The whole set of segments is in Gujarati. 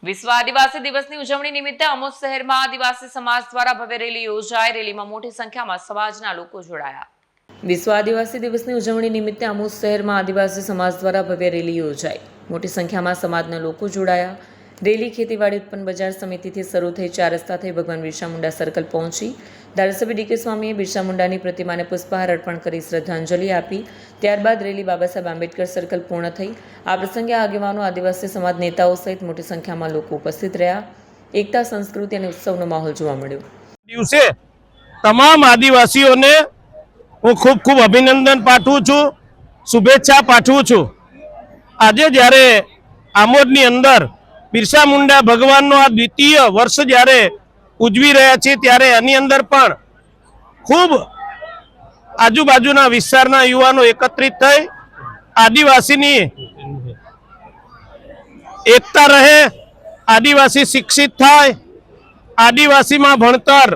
વિશ્વ આદિવાસી દિવસની ઉજવણી નિમિત્તે આમોદ શહેરમાં આદિવાસી સમાજ દ્વારા ભવ્ય રેલી યોજાઈ। રેલીમાં મોટી સંખ્યામાં સમાજના લોકો જોડાયા। વિશ્વ આદિવાસી દિવસની ઉજવણી નિમિત્તે આમોદ શહેરમાં આદિવાસી સમાજ દ્વારા ભવ્ય રેલી યોજાઈ। મોટી સંખ્યામાં સમાજના લોકો જોડાયા। રેલી ખેતીવાડી ઉત્પન્ન બજાર સમિતિથી શરૂ થઈ 4 રસ્તા થઈ ભગવાન બિરસા મુંડા સર્કલ પહોંચી। ધારાસભ્ય ડીકે સ્વામીએ બિરસા મુંડાની પ્રતિમાને પુષ્પહાર અર્પણ કરી શ્રદ્ધાંજલિ આપી। ત્યારબાદ રેલી બાબા સાહેબ આંબેડકર સર્કલ પૂર્ણ થઈ। આ પ્રસંગે આગેવાનો, આદિવાસી સમાજ નેતાઓ સહિત મોટી સંખ્યામાં લોકો ઉપસ્થિત રહ્યા। એકતા, સંસ્કૃતિ અને ઉત્સવનો માહોલ જોવા મળ્યો। દિવસે તમામ આદિવાસીઓને હું ખૂબ ખૂબ અભિનંદન પાઠવું છું, શુભેચ્છા પાઠવું છું। આજે જ્યારે આમોદની અંદર બિરસા મુંડા ભગવાનનો આ દ્વિતીય વર્ષ જ્યારે ઉજવી રહ્યા છે ત્યારે આની અંદર પણ ખૂબ આજુબાજુના વિસ્તારના યુવાનો એકત્રિત થઈ આદિવાસીની એકતા રહે, આદિવાસી શિક્ષિત થાય, આદિવાસીમાં ભણતર,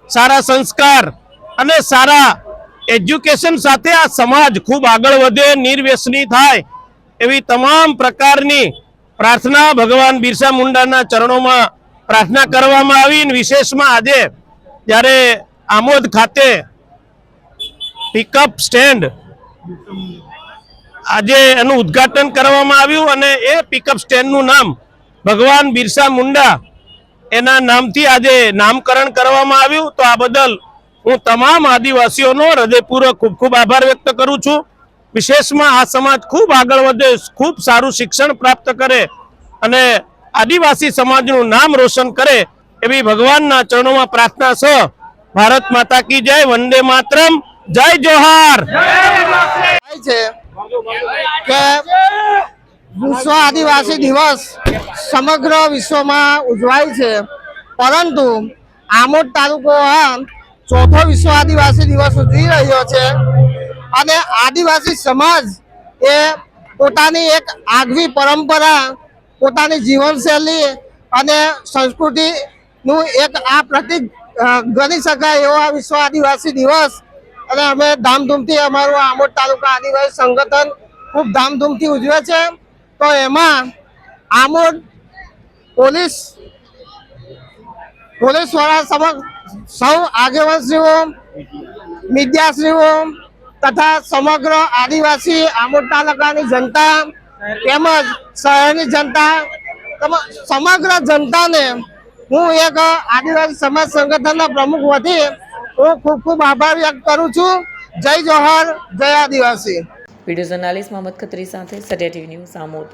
સારા સંસ્કાર અને સારા એજ્યુકેશન સાથે આ સમાજ ખૂબ આગળ વધે, નિર્વ્યસની થાય એવી તમામ પ્રકારની પ્રાર્થના ભગવાન બિરસા મુંડાના ચરણોમાં પ્રાર્થના કરવામાં આવી। વિશેષમાં આજે જ્યારે આમોદ ખાતે પિકઅપ સ્ટેન્ડ આજે એનું ઉદ્ઘાટન કરવામાં આવ્યું અને એ પિકઅપ સ્ટેન્ડનું નામ ભગવાન બિરસા મુંડા એના નામથી આજે નામકરણ કરવામાં આવ્યું। તો આ બદલ હું તમામ આદિવાસીઓનો હૃદયપૂર્વક ખૂબ ખૂબ આભાર વ્યક્ત કરું છું। વિશેષમાં આ સમાજ ખૂબ આગળ વધે, ખૂબ સારું શિક્ષણ પ્રાપ્ત કરે અને આદિવાસી સમાજનું નામ રોશન કરે એવી ભગવાનના ચરણોમાં પ્રાર્થના છે। ભારત માતા કી જય, વંદે માતરમ, જય જોહાર। કે વિશ્વ આદિવાસી દિવસ સમગ્ર વિશ્વમાં ઉજવાય છે, પરંતુ આમોદ તાલુકો ચોથો વિશ્વ આદિવાસી દિવસ ઉજવી રહ્યો છે અને આદિવાસી સમાજ એ પોતાની એક આગવી પરંપરા, પોતાની જીવનશૈલી અને સંસ્કૃતિનું એક આ પ્રતીક ગણી શકાય એવો આ વિશ્વ આદિવાસી દિવસ અને અમે ધામધૂમથી અમારું આમોદ તાલુકા આદિવાસી સંગઠન ખૂબ ધામધૂમથી ઉજવે છે। તો એમાં આમોદ પોલીસવાળા સૌ આગેવાનશ્રીઓ, મીડિયાશ્રીઓ તથા સમગ્ર આદિવાસી આમોદ તાલુકાની જનતા તેમજ શહેરની જનતા, સમગ્ર જનતાને હું એક આદિવાસી સમાજ સંગઠનના પ્રમુખ વતી હું ખૂબ ખૂબ આભાર વ્યક્ત કરું છું। જય જોહર, જય આદિવાસી। વિડીયો જર્નાલિસ્ટ મોહમ્મદ ખત્રી સાથે સત્યા ટીવી ન્યૂઝ આમોદ।